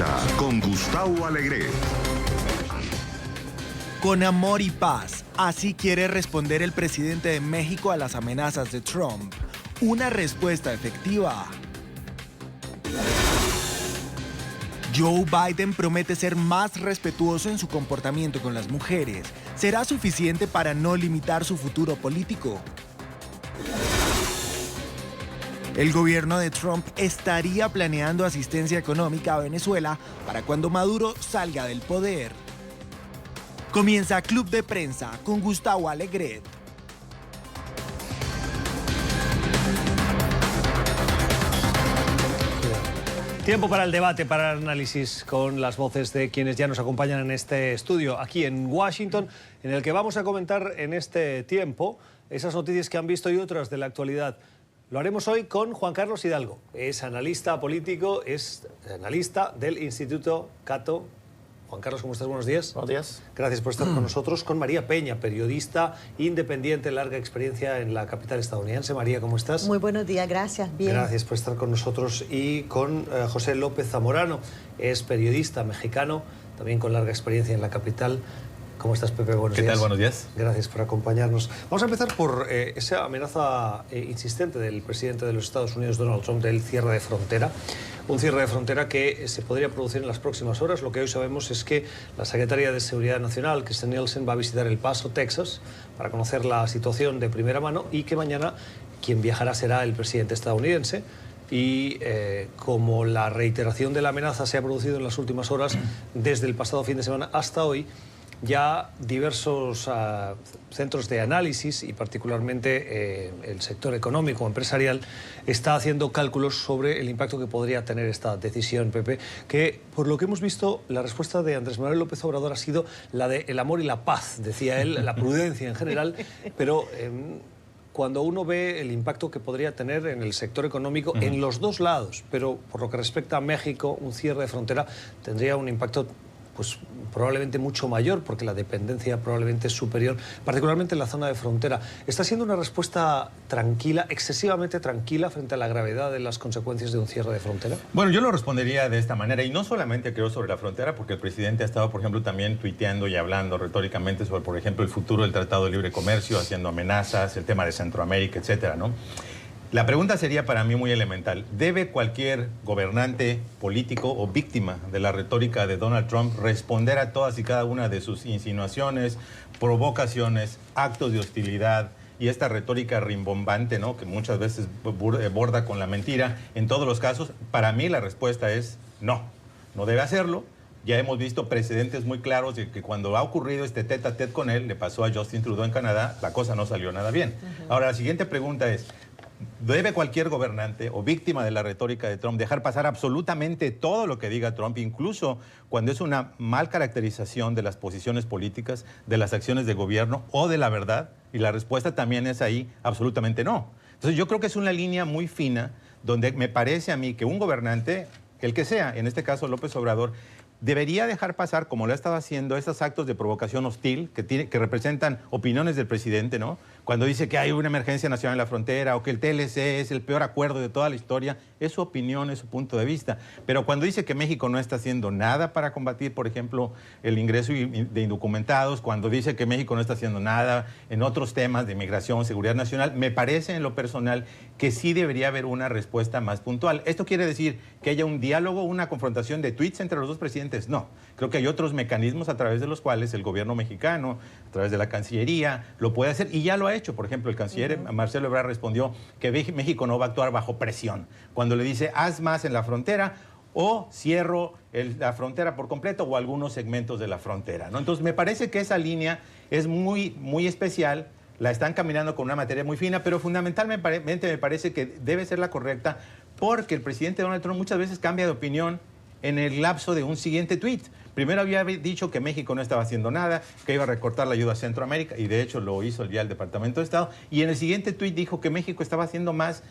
prensa con Gustavo Alegret. Con amor y paz, así quiere responder el presidente de México a las amenazas de Trump. Una respuesta efectiva. Joe Biden promete ser más respetuoso en su comportamiento con las mujeres. ¿Será suficiente para no limitar su futuro político? El gobierno de Trump estaría planeando asistencia económica a Venezuela para cuando Maduro salga del poder. Comienza Club de Prensa con Gustavo Alegret. Tiempo para el debate, para el análisis con las voces de quienes ya nos acompañan en este estudio aquí en Washington, en el que vamos a comentar en este tiempo esas noticias que han visto y otras de la actualidad. Lo haremos hoy con Juan Carlos Hidalgo. Es analista político, es analista del Instituto Cato. Juan Carlos, ¿cómo estás? Buenos días. Buenos días. Gracias por estar con nosotros. Con María Peña, periodista independiente, larga experiencia en la capital estadounidense. María, ¿cómo estás? Muy buenos días, gracias. Bien. Gracias por estar con nosotros. Y con José López Zamorano, es periodista mexicano, también con larga experiencia en la capital. ¿Cómo estás, Pepe? Buenos días. ¿Qué tal? Buenos días. Gracias por acompañarnos. Vamos a empezar por esa amenaza insistente del presidente de los Estados Unidos, Donald Trump, del cierre de frontera. Un cierre de frontera que se podría producir en las próximas horas. Lo que hoy sabemos es que la secretaria de Seguridad Nacional, Kirstjen Nielsen, va a visitar El Paso, Texas, para conocer la situación de primera mano y que mañana quien viajará será el presidente estadounidense. Y como la reiteración de la amenaza se ha producido en las últimas horas, desde el pasado fin de semana hasta hoy, ya diversos centros de análisis y particularmente el sector económico empresarial está haciendo cálculos sobre el impacto que podría tener esta decisión, Pepe, que por lo que hemos visto la respuesta de Andrés Manuel López Obrador ha sido la de el amor y la paz, decía él, la prudencia en general, pero cuando uno ve el impacto que podría tener en el sector económico en los dos lados, pero por lo que respecta a México, un cierre de frontera tendría un impacto pues probablemente mucho mayor, porque la dependencia probablemente es superior, particularmente en la zona de frontera. ¿Está siendo una respuesta tranquila, excesivamente tranquila, frente a la gravedad de las consecuencias de un cierre de frontera? Bueno, yo lo respondería de esta manera, y no solamente creo sobre la frontera, porque el presidente ha estado, por ejemplo, también tuiteando y hablando retóricamente sobre, por ejemplo, el futuro del Tratado de Libre Comercio, haciendo amenazas, el tema de Centroamérica, etcétera, ¿no? La pregunta sería para mí muy elemental. ¿Debe cualquier gobernante político o víctima de la retórica de Donald Trump responder a todas y cada una de sus insinuaciones, provocaciones, actos de hostilidad y esta retórica rimbombante, ¿no?, que muchas veces borda con la mentira? En todos los casos, para mí la respuesta es no. No debe hacerlo. Ya hemos visto precedentes muy claros de que cuando ha ocurrido este tete a tete con él, le pasó a Justin Trudeau en Canadá, la cosa no salió nada bien. Ahora, la siguiente pregunta es: ¿debe cualquier gobernante o víctima de la retórica de Trump dejar pasar absolutamente todo lo que diga Trump, incluso cuando es una mal caracterización de las posiciones políticas, de las acciones de gobierno o de la verdad? Y la respuesta también es ahí, absolutamente no. Entonces yo creo que es una línea muy fina donde me parece a mí que un gobernante, el que sea, en este caso López Obrador, debería dejar pasar, como lo ha estado haciendo, esos actos de provocación hostil que representan opiniones del presidente, ¿no? Cuando dice que hay una emergencia nacional en la frontera o que el TLC es el peor acuerdo de toda la historia, es su opinión, es su punto de vista. Pero cuando dice que México no está haciendo nada para combatir, por ejemplo, el ingreso de indocumentados, cuando dice que México no está haciendo nada en otros temas de migración, seguridad nacional, me parece en lo personal que sí debería haber una respuesta más puntual. ¿Esto quiere decir que haya un diálogo, una confrontación de tweets entre los dos presidentes? No. Creo que hay otros mecanismos a través de los cuales el gobierno mexicano, a través de la Cancillería, lo puede hacer, y ya lo ha hecho. Por ejemplo, el canciller Marcelo Ebrard respondió que México no va a actuar bajo presión cuando le dice haz más en la frontera o cierro la frontera por completo o algunos segmentos de la frontera, ¿no? Entonces me parece que esa línea es muy, muy especial. La están caminando con una materia muy fina, pero fundamentalmente me parece que debe ser la correcta, porque el presidente Donald Trump muchas veces cambia de opinión en el lapso de un siguiente tuit. Primero había dicho que México no estaba haciendo nada, que iba a recortar la ayuda a Centroamérica, y de hecho lo hizo ya el Departamento de Estado, y en el siguiente tuit dijo que México estaba haciendo más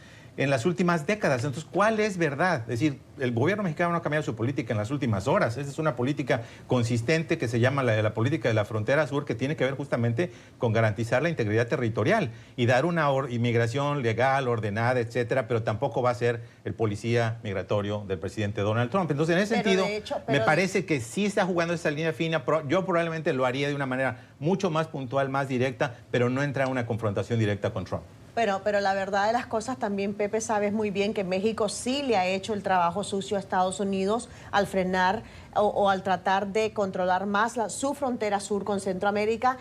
en las últimas décadas. Entonces, ¿cuál es verdad? Es decir, el gobierno mexicano no ha cambiado su política en las últimas horas. Esa es una política consistente que se llama la política de la frontera sur, que tiene que ver justamente con garantizar la integridad territorial y dar una inmigración legal, ordenada, etcétera, pero tampoco va a ser el policía migratorio del presidente Donald Trump. Entonces, en ese sentido, me parece que sí está jugando esa línea fina. Yo probablemente lo haría de una manera mucho más puntual, más directa, pero no entrar en una confrontación directa con Trump. Pero la verdad de las cosas también, Pepe, sabes muy bien que México sí le ha hecho el trabajo sucio a Estados Unidos al frenar o al tratar de controlar más su frontera sur con Centroamérica.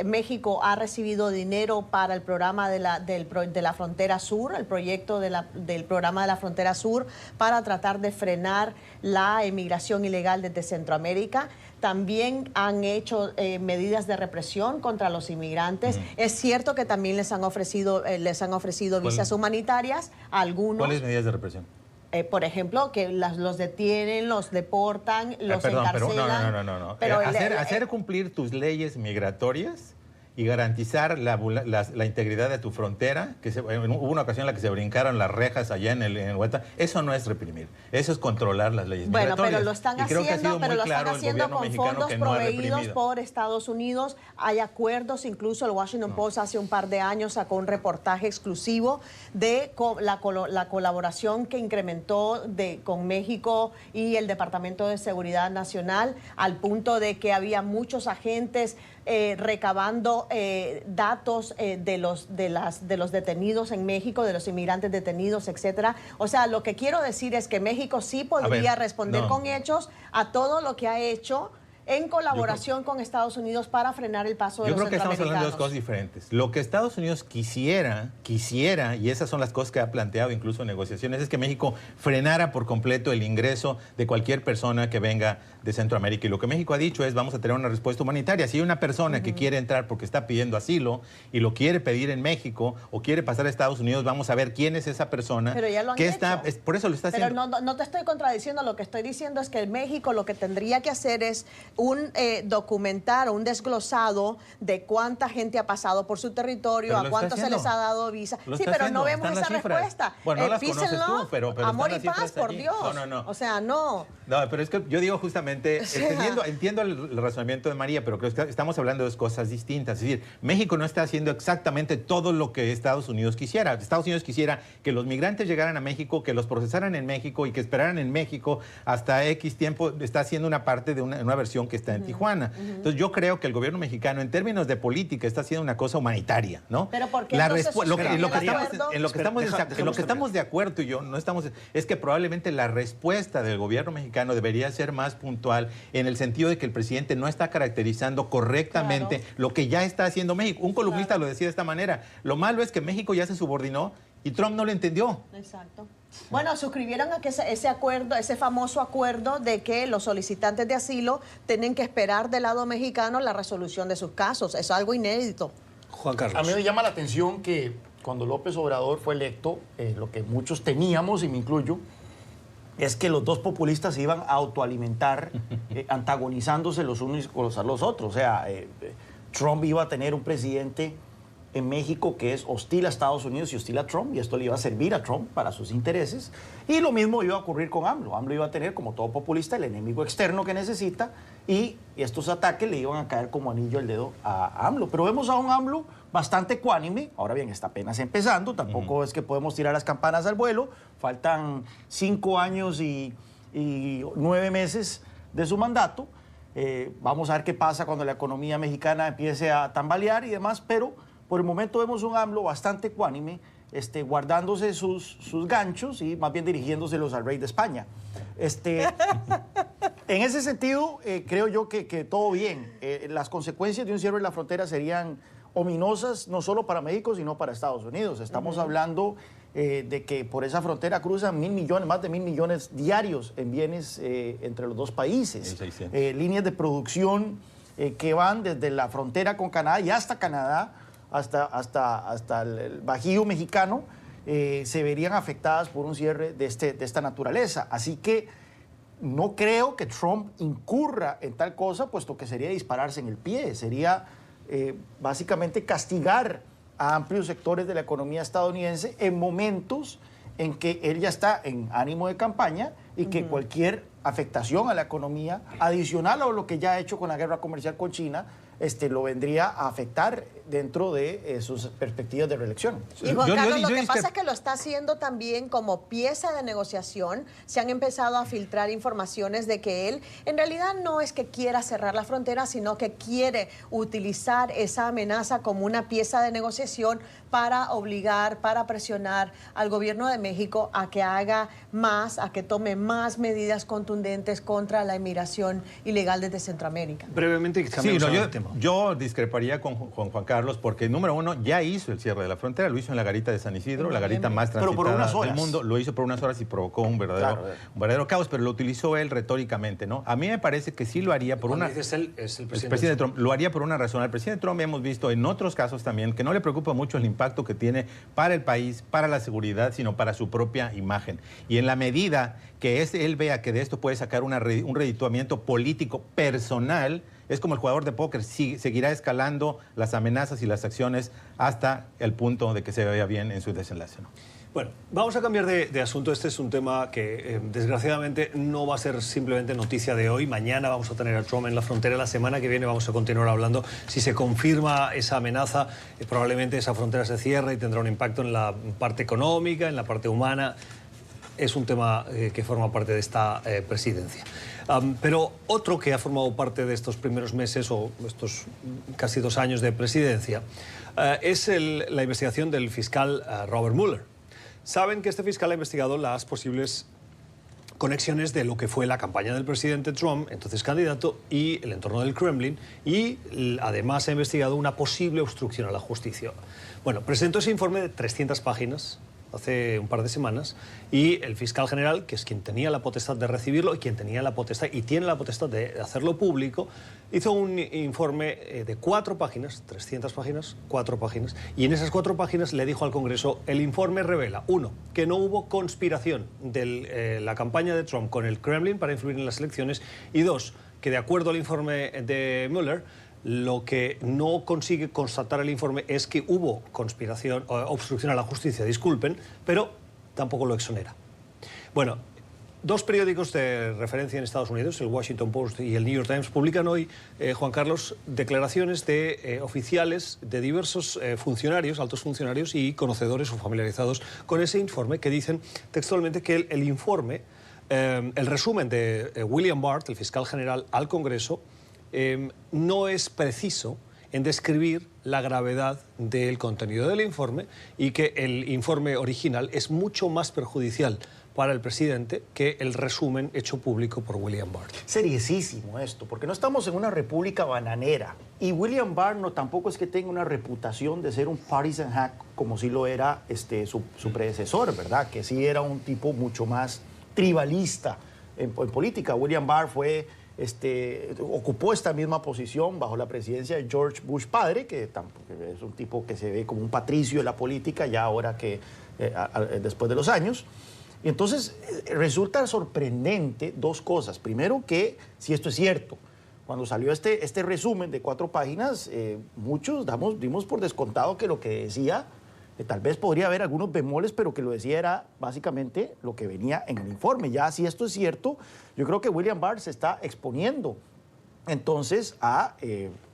México ha recibido dinero para el programa de la frontera sur, el proyecto del programa de la frontera sur, para tratar de frenar la emigración ilegal desde Centroamérica. También han hecho medidas de represión contra los inmigrantes. Es cierto que también les han ofrecido visas humanitarias a algunos. ¿Cuáles medidas de represión? Por ejemplo, que los detienen, los deportan, los encarcelan. No. Pero hacer cumplir tus leyes migratorias y garantizar la integridad de tu frontera, que hubo una ocasión en la que se brincaron las rejas allá en el Hueta, eso no es reprimir, eso es controlar las leyes migratorias. Bueno, pero lo están haciendo con fondos proveídos por Estados Unidos. Hay acuerdos, incluso el Washington Post hace un par de años sacó un reportaje exclusivo de la colaboración que incrementó con México y el Departamento de Seguridad Nacional, al punto de que había muchos agentes recabando datos de los detenidos en México, de los inmigrantes detenidos, etcétera. O sea, lo que quiero decir es que México sí podría responder con hechos a todo lo que ha hecho en colaboración con Estados Unidos para frenar el paso de los centroamericanos. Yo creo que estamos hablando de dos cosas diferentes. Lo que Estados Unidos quisiera, y esas son las cosas que ha planteado incluso en negociaciones, es que México frenara por completo el ingreso de cualquier persona que venga de Centroamérica. Y lo que México ha dicho es, vamos a tener una respuesta humanitaria. Si hay una persona que quiere entrar porque está pidiendo asilo y lo quiere pedir en México o quiere pasar a Estados Unidos, vamos a ver quién es esa persona. Pero ya lo han hecho. Por eso lo está haciendo. Pero no te estoy contradiciendo. Lo que estoy diciendo es que México lo que tendría que hacer es un documentar, un desglosado de cuánta gente ha pasado por su territorio, a cuánto se les ha dado visa. Sí, pero no vemos esa respuesta. Bueno, no las conoces tú, pero amor y paz, por allí. Dios. No. O sea, no. No, pero es que yo digo justamente, entiendo el razonamiento de María, pero creo que estamos hablando de dos cosas distintas. Es decir, México no está haciendo exactamente todo lo que Estados Unidos quisiera. Estados Unidos quisiera que los migrantes llegaran a México, que los procesaran en México y que esperaran en México hasta X tiempo. Está haciendo una parte de una versión que está en Tijuana. Entonces yo creo que el gobierno mexicano en términos de política está haciendo una cosa humanitaria, ¿no? Pero ¿por qué en lo que estamos de acuerdo y yo no estamos es que probablemente la respuesta del gobierno mexicano debería ser más puntual en el sentido de que el presidente no está caracterizando correctamente lo que ya está haciendo México. Un columnista lo decía de esta manera: lo malo es que México ya se subordinó y Trump no lo entendió. Exacto. Bueno, suscribieron a que ese acuerdo, ese famoso acuerdo de que los solicitantes de asilo tienen que esperar del lado mexicano la resolución de sus casos. Es algo inédito. Juan Carlos. A mí me llama la atención que cuando López Obrador fue electo, lo que muchos temíamos, y me incluyo, es que los dos populistas se iban a autoalimentar, antagonizándose los unos con los otros. O sea, Trump iba a tener un presidente en México que es hostil a Estados Unidos y hostil a Trump, y esto le iba a servir a Trump para sus intereses. Y lo mismo iba a ocurrir con AMLO. AMLO iba a tener, como todo populista, el enemigo externo que necesita, y estos ataques le iban a caer como anillo al dedo a AMLO. Pero vemos a un AMLO bastante ecuánime. Ahora bien, está apenas empezando, tampoco es que podemos tirar las campanas al vuelo. Faltan 5 años y 9 meses de su mandato. Vamos a ver qué pasa cuando la economía mexicana empiece a tambalear y demás, pero por el momento vemos un AMLO bastante ecuánime, guardándose sus ganchos y más bien dirigiéndoselos al rey de España. En ese sentido, creo yo que todo bien. Las consecuencias de un cierre de la frontera serían ominosas, no solo para México, sino para Estados Unidos. Estamos hablando de que por esa frontera cruzan 1.000 millones, más de 1.000 millones diarios en bienes entre los dos países. Líneas de producción que van desde la frontera con Canadá y hasta Canadá, hasta el Bajío mexicano, se verían afectadas por un cierre de esta naturaleza. Así que no creo que Trump incurra en tal cosa, puesto que sería dispararse en el pie, sería básicamente castigar a amplios sectores de la economía estadounidense en momentos en que él ya está en ánimo de campaña y que cualquier afectación a la economía, adicional a lo que ya ha hecho con la guerra comercial con China, lo vendría a afectar dentro de sus perspectivas de reelección. Y Juan Carlos, lo que pasa es que lo está haciendo también como pieza de negociación. Se han empezado a filtrar informaciones de que él en realidad no es que quiera cerrar la frontera, sino que quiere utilizar esa amenaza como una pieza de negociación para obligar, para presionar al gobierno de México a que haga más, a que tome más medidas contundentes contra la inmigración ilegal desde Centroamérica. Brevemente, yo discreparía con Juan Carlos porque, número uno, ya hizo el cierre de la frontera, lo hizo en la garita de San Isidro, la garita más transitada del mundo, lo hizo por unas horas y provocó un verdadero caos, pero lo utilizó él retóricamente, ¿no? A mí me parece que sí lo haría por una... Dices él, es el presidente Trump. Lo haría por una razón. Al presidente Trump hemos visto en otros casos también que no le preocupa mucho el impacto que tiene para el país, para la seguridad, sino para su propia imagen. Y en la medida que él vea que de esto puede sacar un redituamiento político personal, es como el jugador de póker, seguirá escalando las amenazas y las acciones hasta el punto de que se vea bien en su desenlace, ¿no? Bueno, vamos a cambiar de asunto. Este es un tema que desgraciadamente no va a ser simplemente noticia de hoy. Mañana vamos a tener a Trump en la frontera. La semana que viene vamos a continuar hablando. Si se confirma esa amenaza, probablemente esa frontera se cierre y tendrá un impacto en la parte económica, en la parte humana. Es un tema que forma parte de esta presidencia. Pero otro que ha formado parte de estos primeros meses o estos casi 2 años de presidencia es la investigación del fiscal Robert Mueller. Saben que este fiscal ha investigado las posibles conexiones de lo que fue la campaña del presidente Trump, entonces candidato, y el entorno del Kremlin, y además ha investigado una posible obstrucción a la justicia. Bueno, presentó ese informe de 300 páginas hace un par de semanas, y el fiscal general, que es quien tenía la potestad de recibirlo y quien tenía la potestad y tiene la potestad de hacerlo público, hizo un informe de 4 páginas, 300 páginas, 4 páginas, y en esas 4 páginas le dijo al Congreso: el informe revela, 1, que no hubo conspiración de la campaña de Trump con el Kremlin para influir en las elecciones, y 2, que de acuerdo al informe de Mueller, lo que no consigue constatar el informe es que hubo conspiración o obstrucción a la justicia, disculpen, pero tampoco lo exonera. Bueno, 2 periódicos de referencia en Estados Unidos, el Washington Post y el New York Times, publican hoy, Juan Carlos, declaraciones de oficiales de diversos funcionarios, altos funcionarios y conocedores o familiarizados con ese informe, que dicen textualmente que el informe, el resumen de William Barr, el fiscal general, al Congreso, no es preciso en describir la gravedad del contenido del informe, y que el informe original es mucho más perjudicial para el presidente que el resumen hecho público por William Barr. Seriosísimo esto, porque no estamos en una república bananera, y William Barr no tampoco es que tenga una reputación de ser un partisan hack como sí lo era su predecesor, ¿verdad? Que sí era un tipo mucho más tribalista en política. William Barr ocupó esta misma posición bajo la presidencia de George Bush padre, que es un tipo que se ve como un patricio de la política ya ahora que después de los años. Y entonces resulta sorprendente 2 cosas. Primero, que si esto es cierto, cuando salió este resumen de 4 páginas, muchos dimos por descontado que lo que decía, tal vez podría haber algunos bemoles, pero que lo decía era básicamente lo que venía en el informe. Ya si esto es cierto, yo creo que William Barr se está exponiendo entonces a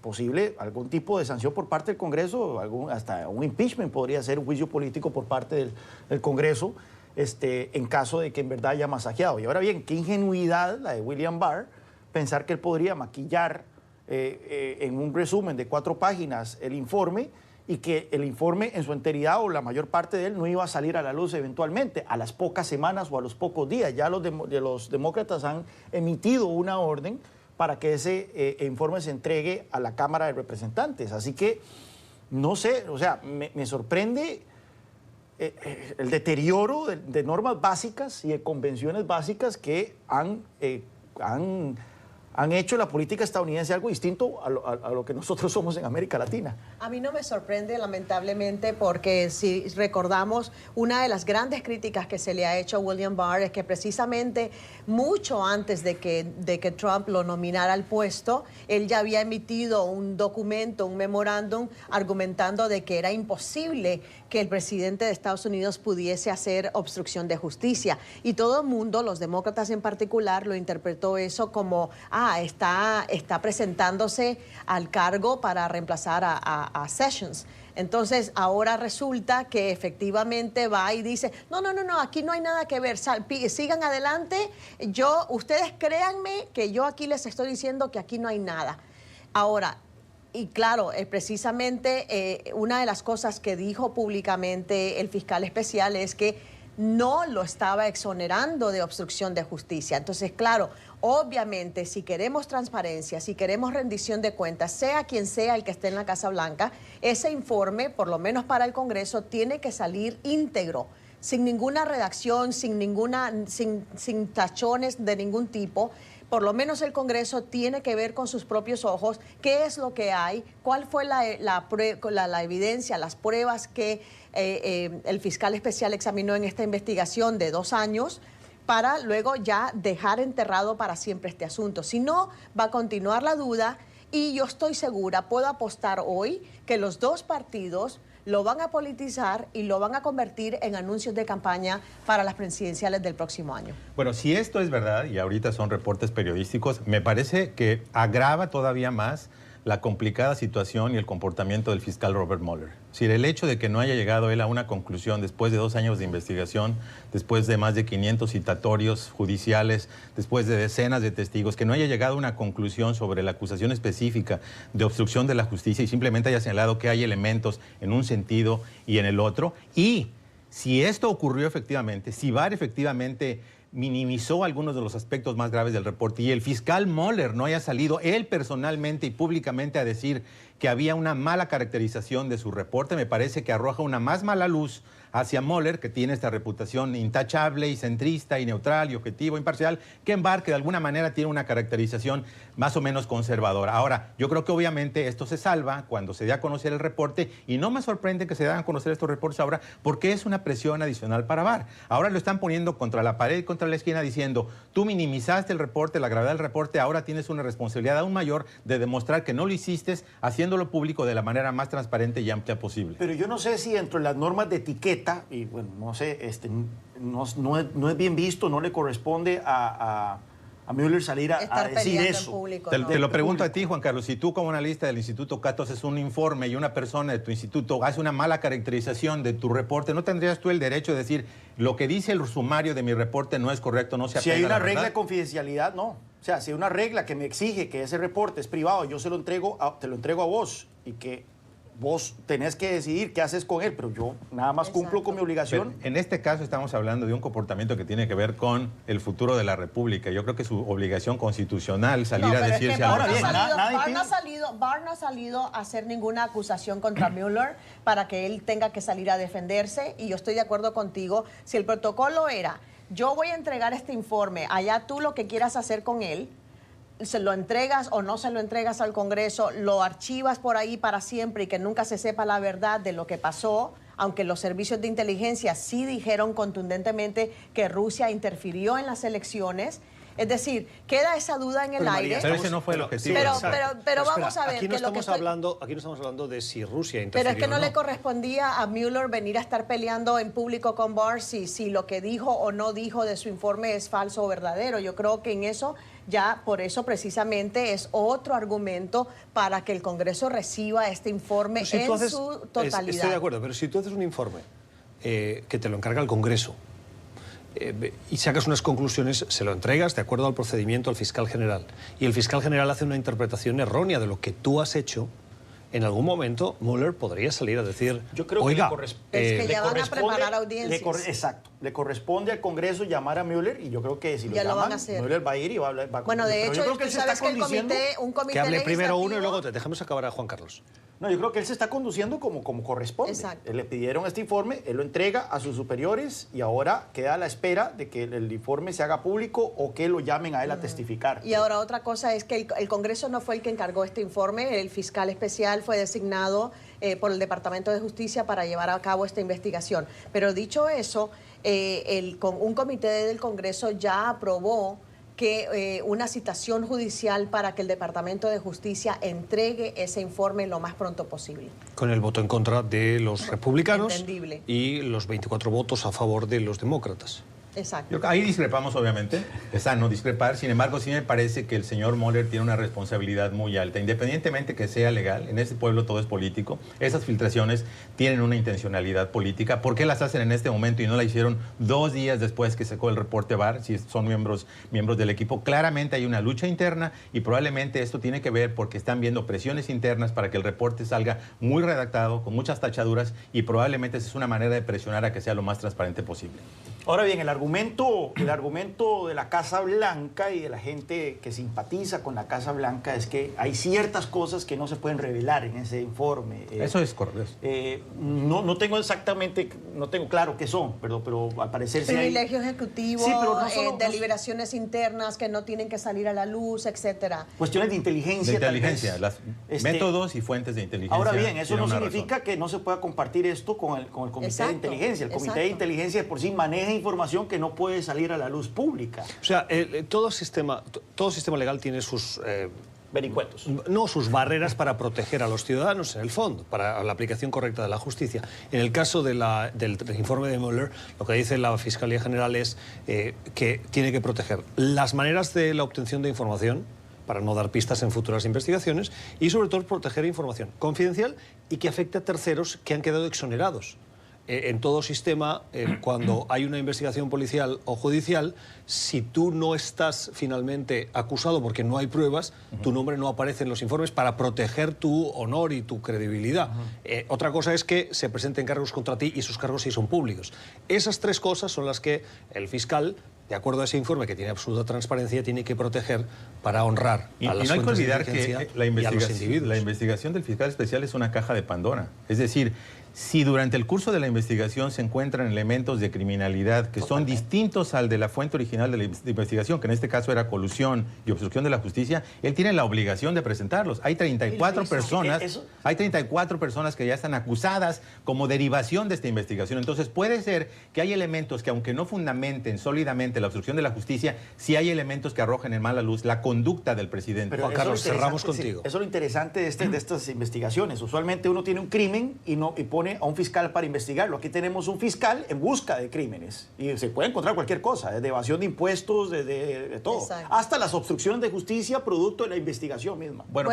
posible algún tipo de sanción por parte del Congreso, hasta un impeachment podría ser, un juicio político por parte del Congreso, en caso de que en verdad haya masajeado. Y ahora bien, qué ingenuidad la de William Barr pensar que él podría maquillar en un resumen de 4 páginas el informe, y que el informe en su enteridad o la mayor parte de él no iba a salir a la luz eventualmente, a las pocas semanas o a los pocos días. Ya los demócratas han emitido una orden para que ese informe se entregue a la Cámara de Representantes. Así que, no sé, o sea, me sorprende el deterioro de normas básicas y de convenciones básicas que han han hecho la política estadounidense algo distinto a lo que nosotros somos en América Latina. A mí no me sorprende, lamentablemente, porque si recordamos, una de las grandes críticas que se le ha hecho a William Barr es que precisamente mucho antes de que Trump lo nominara al puesto, él ya había emitido un documento, un memorándum, argumentando de que era imposible que el presidente de Estados Unidos pudiese hacer obstrucción de justicia. Y todo el mundo, los demócratas en particular, lo interpretó eso como, está presentándose al cargo para reemplazar a Sessions. Entonces, ahora resulta que efectivamente va y dice, no, aquí no hay nada que ver, sigan adelante, ustedes créanme que yo aquí les estoy diciendo que aquí no hay nada. Ahora, y claro, precisamente una de las cosas que dijo públicamente el fiscal especial es que no lo estaba exonerando de obstrucción de justicia. Entonces, claro, obviamente, si queremos transparencia, si queremos rendición de cuentas, sea quien sea el que esté en la Casa Blanca, ese informe, por lo menos para el Congreso, tiene que salir íntegro, sin ninguna redacción, sin tachones de ningún tipo. Por lo menos el Congreso tiene que ver con sus propios ojos qué es lo que hay, cuál fue la evidencia, las pruebas que el fiscal especial examinó en esta investigación de 2 años, para luego ya dejar enterrado para siempre este asunto. Si no, va a continuar la duda y yo estoy segura, puedo apostar hoy, que los dos partidos lo van a politizar y lo van a convertir en anuncios de campaña para las presidenciales del próximo año. Bueno, si esto es verdad, y ahorita son reportes periodísticos, me parece que agrava todavía más la complicada situación y el comportamiento del fiscal Robert Mueller. Es decir, el hecho de que no haya llegado él a una conclusión después de 2 años de investigación, después de más de 500 citatorios judiciales, después de decenas de testigos, que no haya llegado a una conclusión sobre la acusación específica de obstrucción de la justicia y simplemente haya señalado que hay elementos en un sentido y en el otro. Y si esto ocurrió efectivamente, si Barr efectivamente minimizó algunos de los aspectos más graves del reporte y el fiscal Mueller no haya salido él personalmente y públicamente a decir que había una mala caracterización de su reporte, me parece que arroja una más mala luz hacia Mueller, que tiene esta reputación intachable y centrista y neutral y objetivo, imparcial, que en Barr, que de alguna manera tiene una caracterización más o menos conservadora. Ahora, yo creo que obviamente esto se salva cuando se dé a conocer el reporte y no me sorprende que se den a conocer estos reportes ahora porque es una presión adicional para Barr. Ahora lo están poniendo contra la pared y contra la esquina diciendo, tú minimizaste el reporte, la gravedad del reporte, ahora tienes una responsabilidad aún mayor de demostrar que no lo hiciste haciéndolo público de la manera más transparente y amplia posible. Pero yo no sé si dentro de las normas de etiqueta, y bueno, no sé, no es bien visto, no le corresponde a Mueller salir a decir eso. Público, te ¿no? lo pregunto a ti, Juan Carlos, si tú como analista del Instituto Cato haces un informe y una persona de tu instituto hace una mala caracterización de tu reporte, ¿no tendrías tú el derecho de decir lo que dice el sumario de mi reporte no es correcto, no se apega a la verdad? Si hay una regla de confidencialidad, no. O sea, si hay una regla que me exige que ese reporte es privado, yo te lo entrego a vos y que vos tenés que decidir qué haces con él, pero yo nada más cumplo con mi obligación. Pero en este caso estamos hablando de un comportamiento que tiene que ver con el futuro de la República. Yo creo que es su obligación constitucional salir a decirse... Es que Barr no ha salido a hacer ninguna acusación contra Mueller para que él tenga que salir a defenderse, y yo estoy de acuerdo contigo. Si el protocolo era, yo voy a entregar este informe, allá tú lo que quieras hacer con él, se lo entregas o no se lo entregas al Congreso, lo archivas por ahí para siempre y que nunca se sepa la verdad de lo que pasó, aunque los servicios de inteligencia sí dijeron contundentemente que Rusia interfirió en las elecciones. Es decir, queda esa duda en el aire. Pero ese no fue el objetivo. Pero vamos a ver. Aquí no estamos hablando de si Rusia interfirió. Pero es que no le correspondía a Mueller venir a estar peleando en público con Barr si lo que dijo o no dijo de su informe es falso o verdadero. Yo creo que en eso, ya por eso precisamente es otro argumento para que el Congreso reciba este informe en su totalidad. Estoy de acuerdo, pero si tú haces un informe que te lo encarga el Congreso, y sacas unas conclusiones, se lo entregas de acuerdo al procedimiento al fiscal general. Y el fiscal general hace una interpretación errónea de lo que tú has hecho. En algún momento, Mueller podría salir a decir, yo creo que oiga, es que ya van a preparar audiencias. Exacto. Le corresponde al Congreso llamar a Mueller y yo creo que si lo llaman, Mueller va a ir y va a hablar. Bueno, de hecho, yo creo que tú sabes que un comité que hable legislativo... primero uno y luego te dejamos acabar a Juan Carlos. No, yo creo que él se está conduciendo como corresponde. Exacto. Le pidieron este informe, él lo entrega a sus superiores y ahora queda a la espera de que el informe se haga público o que lo llamen a él a testificar. Y ahora otra cosa es que el Congreso no fue el que encargó este informe, el fiscal especial fue designado por el Departamento de Justicia para llevar a cabo esta investigación. Pero dicho eso, un comité del Congreso ya aprobó que una citación judicial para que el Departamento de Justicia entregue ese informe lo más pronto posible. Con el voto en contra de los republicanos. Entendible. Y los 24 votos a favor de los demócratas. Exacto. Ahí discrepamos, obviamente, es sano discrepar, sin embargo, sí me parece que el señor Mueller tiene una responsabilidad muy alta, independientemente que sea legal, en este pueblo todo es político, esas filtraciones tienen una intencionalidad política. ¿Por qué las hacen en este momento y no la hicieron 2 días después que sacó el reporte Barr, si son miembros del equipo? Claramente hay una lucha interna y probablemente esto tiene que ver porque están viendo presiones internas para que el reporte salga muy redactado, con muchas tachaduras, y probablemente esa es una manera de presionar a que sea lo más transparente posible. Ahora bien, el argumento de la Casa Blanca y de la gente que simpatiza con la Casa Blanca es que hay ciertas cosas que no se pueden revelar en ese informe. Eso es correcto. No tengo claro qué son, pero al parecer sí hay... Privilegio ejecutivo, sí, pero no solo, deliberaciones internas que no tienen que salir a la luz, etcétera. Cuestiones de inteligencia. De inteligencia, los métodos y fuentes de inteligencia. Ahora bien, eso no significa que no se pueda compartir esto con el Comité de Inteligencia. El Comité de Inteligencia de por sí maneja información que no puede salir a la luz pública. O sea, todo sistema legal tiene sus... vericuetos. No, sus barreras para proteger a los ciudadanos, en el fondo, para la aplicación correcta de la justicia. En el caso del informe de Mueller, lo que dice la Fiscalía General es que tiene que proteger las maneras de la obtención de información, para no dar pistas en futuras investigaciones, y sobre todo proteger información confidencial y que afecte a terceros que han quedado exonerados. En todo sistema, cuando hay una investigación policial o judicial, si tú no estás finalmente acusado porque no hay pruebas, tu nombre no aparece en los informes para proteger tu honor y tu credibilidad. Otra cosa es que se presenten cargos contra ti y esos cargos sí son públicos. Esas 3 cosas son las que el fiscal, de acuerdo a ese informe que tiene absoluta transparencia, tiene que proteger para honrar a las fuentes de inteligencia. Y no hay que olvidar que la investigación del fiscal especial es una caja de Pandora. Es decir, si durante el curso de la investigación se encuentran elementos de criminalidad que son distintos al de la fuente original de la investigación, que en este caso era colusión y obstrucción de la justicia, él tiene la obligación de presentarlos. Hay 34 personas que ya están acusadas como derivación de esta investigación. Entonces puede ser que hay elementos que, aunque no fundamenten sólidamente la obstrucción de la justicia, sí hay elementos que arrojen en mala luz la conducta del presidente. Pero Juan Carlos, cerramos contigo. Eso es lo interesante de estas investigaciones. Usualmente uno tiene un crimen y pone a un fiscal para investigarlo. Aquí tenemos un fiscal en busca de crímenes y se puede encontrar cualquier cosa, desde evasión de impuestos, de todo. Exacto. Hasta las obstrucciones de justicia producto de la investigación misma. Por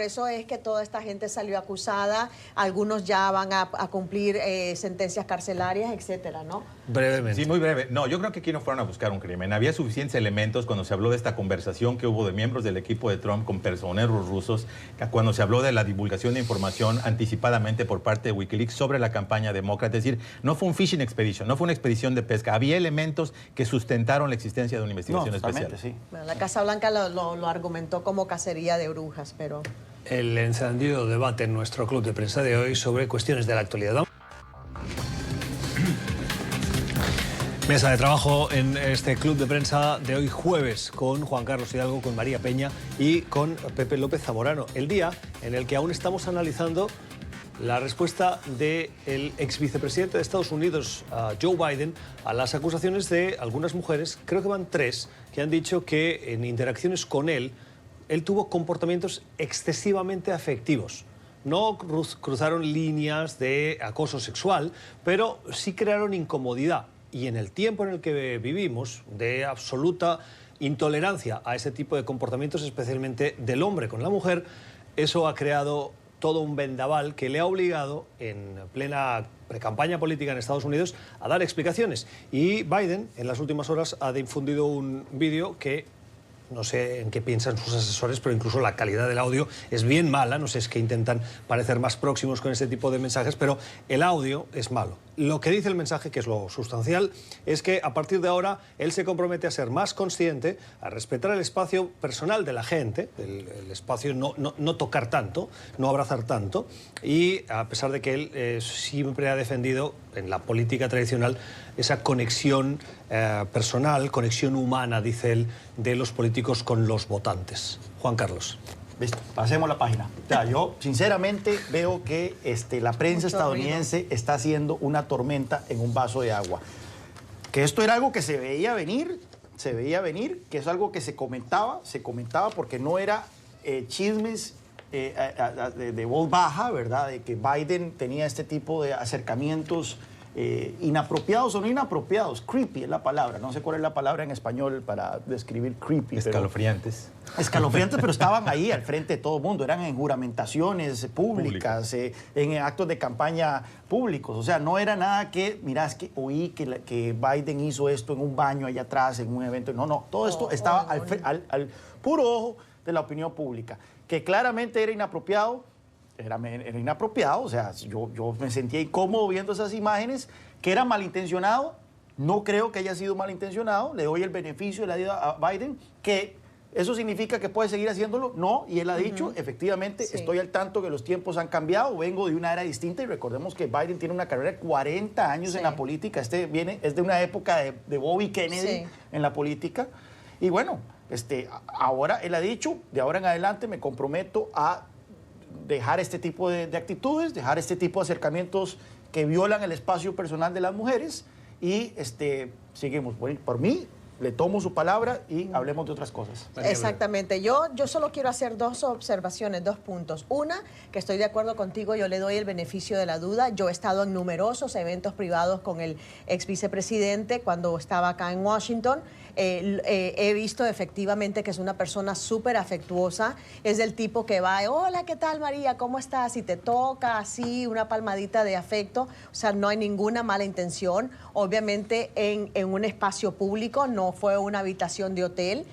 eso es que toda esta gente salió acusada, algunos ya van a cumplir sentencias carcelarias, etcétera, ¿no? Brevemente. Sí, muy breve. No, yo creo que aquí no fueron a buscar un crimen. Había suficientes elementos cuando se habló de esta conversación que hubo de miembros del equipo de Trump con personeros rusos, cuando se habló de la divulgación de información anticipadamente por parte de Wikileaks sobre la campaña demócrata. Es decir, no fue un fishing expedition, no fue una expedición de pesca. Había elementos que sustentaron la existencia de una investigación especial. Sí. Bueno, la Casa Blanca lo argumentó como cacería de brujas, pero... El encendido debate en nuestro club de prensa de hoy sobre cuestiones de la actualidad. Mesa de trabajo en este club de prensa de hoy jueves con Juan Carlos Hidalgo, con María Peña y con Pepe López Zamorano. El día en el que aún estamos analizando la respuesta del ex vicepresidente de Estados Unidos, Joe Biden, a las acusaciones de algunas mujeres, creo que van 3, que han dicho que en interacciones con él tuvo comportamientos excesivamente afectivos. No cruzaron líneas de acoso sexual, pero sí crearon incomodidad. Y en el tiempo en el que vivimos, de absoluta intolerancia a ese tipo de comportamientos, especialmente del hombre con la mujer, eso ha creado todo un vendaval que le ha obligado, en plena precampaña política en Estados Unidos, a dar explicaciones. Y Biden, en las últimas horas, ha difundido un vídeo que no sé en qué piensan sus asesores, pero incluso la calidad del audio es bien mala. No sé, es que intentan parecer más próximos con ese tipo de mensajes, pero el audio es malo. Lo que dice el mensaje, que es lo sustancial, es que a partir de ahora él se compromete a ser más consciente, a respetar el espacio personal de la gente, el espacio no tocar tanto, no abrazar tanto, y a pesar de que él siempre ha defendido en la política tradicional esa conexión personal, conexión humana, dice él, de los políticos con los votantes. Juan Carlos. Listo, pasemos la página. O sea, yo sinceramente veo que la prensa estadounidense está haciendo una tormenta en un vaso de agua. Que esto era algo que se veía venir, que es algo que se comentaba porque no era chismes de voz baja, ¿verdad? De que Biden tenía este tipo de acercamientos inapropiados o no inapropiados. Creepy es la palabra, no sé cuál es la palabra en español para describir creepy. Escalofriantes. Escalofriantes, pero estaban ahí al frente de todo el mundo, eran en juramentaciones públicas, en actos de campaña públicos. O sea, no era nada que, mirá, es que oí que Biden hizo esto en un baño allá atrás, en un evento. No, todo esto estaba al puro ojo de la opinión pública. Que claramente era inapropiado. Era inapropiado, o sea, yo me sentía incómodo viendo esas imágenes, que era malintencionado. No creo que haya sido malintencionado, le doy el beneficio de la duda a Biden, que eso significa que puede seguir haciéndolo. No, y él ha dicho, efectivamente, sí, estoy al tanto que los tiempos han cambiado, vengo de una era distinta, y recordemos que Biden tiene una carrera de 40 años en la política, es de una época de Bobby Kennedy en la política, y bueno, ahora él ha dicho, de ahora en adelante me comprometo a dejar este tipo de actitudes, dejar este tipo de acercamientos que violan el espacio personal de las mujeres, y seguimos. Por mí, le tomo su palabra y hablemos de otras cosas. Exactamente. Yo solo quiero hacer dos observaciones, 2 puntos. Una, que estoy de acuerdo contigo, yo le doy el beneficio de la duda. Yo he estado en numerosos eventos privados con el ex vicepresidente cuando estaba acá en Washington. He visto efectivamente que es una persona súper afectuosa, es del tipo que va, hola, ¿qué tal, María? ¿Cómo estás? Y te toca así, una palmadita de afecto, o sea, no hay ninguna mala intención. Obviamente en un espacio público, no fue una habitación de hotel.